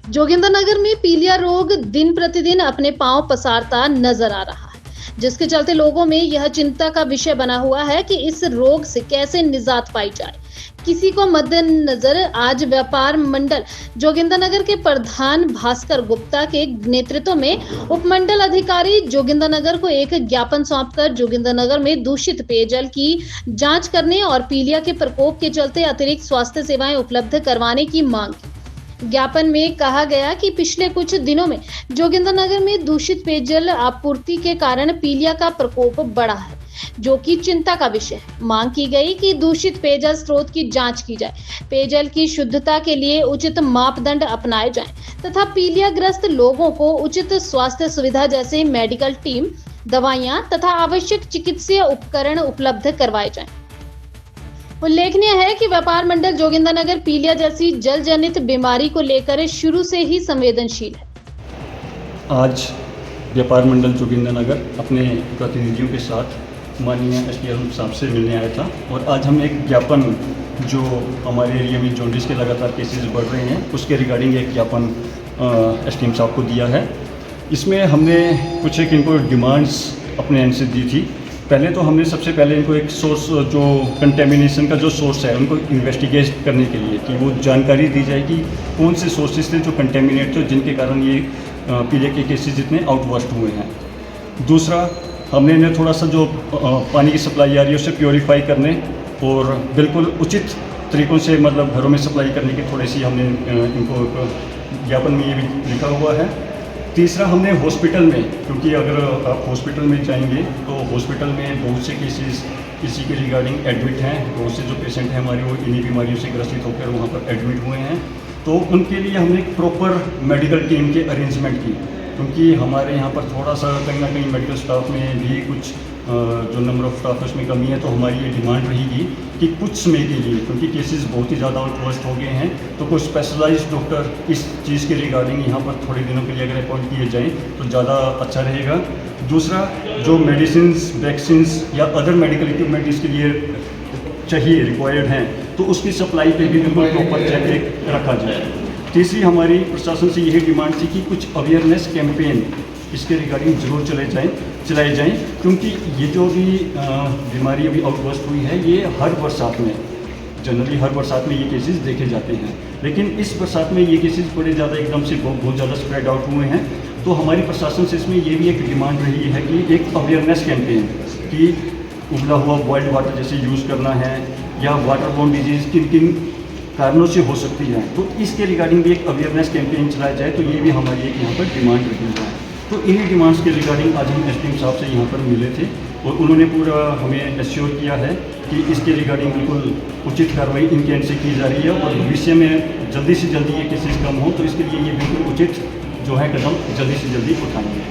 जोगिंदरनगर में पीलिया रोग दिन प्रतिदिन अपने पांव पसारता नजर आ रहा है, जिसके चलते लोगों में यह चिंता का विषय बना हुआ है कि इस रोग से कैसे निजात पाई जाए। किसी को मद्देनजर आज व्यापार मंडल जोगिंदरनगर के प्रधान भास्कर गुप्ता के नेतृत्व में उपमंडल अधिकारी जोगिंदरनगर को एक ज्ञापन सौंपकर जोगिंदरनगर में दूषित पेयजल की जांच करने और पीलिया के प्रकोप के चलते अतिरिक्त स्वास्थ्य सेवाएं उपलब्ध करवाने की मांग की। ज्ञापन में कहा गया कि पिछले कुछ दिनों में जोगिंदरनगर में दूषित पेयजल आपूर्ति के कारण पीलिया का प्रकोप बढ़ा है, जो कि चिंता का विषय है। मांग की गई कि दूषित पेयजल स्रोत की जांच की जाए, पेयजल की शुद्धता के लिए उचित मापदंड अपनाए जाएं तथा पीलिया ग्रस्त लोगों को उचित स्वास्थ्य सुविधा जैसे मेडिकल टीम, दवाइयां तथा आवश्यक चिकित्सीय उपकरण उपलब्ध करवाए जाएं। उल्लेखनीय है कि व्यापार मंडल जोगिंदरनगर पीलिया जैसी जल जनित बीमारी को लेकर शुरू से ही संवेदनशील है। आज व्यापार मंडल जोगिंदरनगर अपने प्रतिनिधियों के साथ माननीय एसडीएम साहब से मिलने आया था और आज हम एक ज्ञापन जो हमारे एरिया में जॉन्डिस के लगातार केसेस बढ़ रहे हैं उसके रिगार्डिंग एक ज्ञापन एसडीएम साहब को दिया है। इसमें हमने कुछ एक इनको डिमांड्स अपने एंड से दी थी। पहले तो हमने सबसे पहले इनको एक सोर्स जो कंटेमिनेशन का जो सोर्स है उनको इन्वेस्टिगेट करने के लिए कि वो जानकारी दी जाए कि कौन से सोर्सेज थे जो कंटेमिनेट थे जिनके कारण ये पीलिया के केसेस इतने आउटबर्स्ट हुए हैं। दूसरा, हमने इन्हें थोड़ा सा जो पानी की सप्लाई आ रही है उसे प्योरीफाई करने और बिल्कुल उचित तरीक़ों से मतलब घरों में सप्लाई करने की थोड़ी सी हमने इनको ज्ञापन में ये भी लिखा हुआ है। तीसरा, हमने हॉस्पिटल में, क्योंकि अगर आप हॉस्पिटल में जाएंगे तो हॉस्पिटल में बहुत से केसेस इसी के रिगार्डिंग एडमिट हैं। बहुत से जो पेशेंट हैं हमारे वो इन्हीं बीमारियों से ग्रसित होकर वहाँ पर एडमिट हुए हैं, तो उनके लिए हमने एक प्रॉपर मेडिकल टीम के अरेंजमेंट की, क्योंकि हमारे यहाँ पर थोड़ा सा कहीं ना कहीं मेडिकल स्टाफ में भी कुछ जो नंबर ऑफ़ स्टाफ उसमें कमी है। तो हमारी ये डिमांड रहेगी कि कुछ समय के लिए, क्योंकि केसेस बहुत ही ज़्यादा आउटबर्स्ट हो गए हैं, तो कोई स्पेशलाइज्ड डॉक्टर इस चीज़ के रिगार्डिंग यहाँ पर थोड़े दिनों के लिए अगर अपॉइंट किए जाएँ तो ज़्यादा अच्छा रहेगा। दूसरा, जो मेडिसिन्स, वैक्सीन्स या अदर मेडिकल इक्विपमेंट इसके लिए चाहिए, रिक्वायर्ड हैं, तो उसकी सप्लाई पे भी बिल्कुल प्रॉपर चेक रखा जाए। तीसरी, हमारी प्रशासन से यही डिमांड थी कि कुछ अवेयरनेस कैंपेन इसके रिगार्डिंग जरूर चलाए जाएं, क्योंकि ये जो भी बीमारी अभी आउटबर्स्ट हुई है ये हर बरसात में, जनरली हर बरसात में ये केसेस देखे जाते हैं, लेकिन इस बरसात में ये केसेस बड़े ज़्यादा एकदम से बहुत ज़्यादा स्प्रेड आउट हुए हैं। तो हमारी प्रशासन से इसमें ये भी एक डिमांड रही है कि एक अवेयरनेस कैंपेन कि उबला हुआ बॉइल्ड वाटर जैसे यूज़ करना है या वाटर बोर्न डिजीज़ किन किन कारणों से हो सकती है, तो इसके रिगार्डिंग भी एक अवेयरनेस कैंपेन चलाया जाए। तो ये भी हमारी एक यहाँ पर डिमांड रही है। तो इन्हीं डिमांड्स के रिगार्डिंग आज हम एसडीएम साहब से यहाँ पर मिले थे और उन्होंने पूरा हमें एश्योर किया है कि इसके रिगार्डिंग बिल्कुल उचित कार्रवाई इनके एंड से की जा रही है और भविष्य में जल्दी से जल्दी ये केसेस कम हो, तो इसके लिए ये बिल्कुल उचित जो है कदम जल्दी से जल्दी उठाएंगे।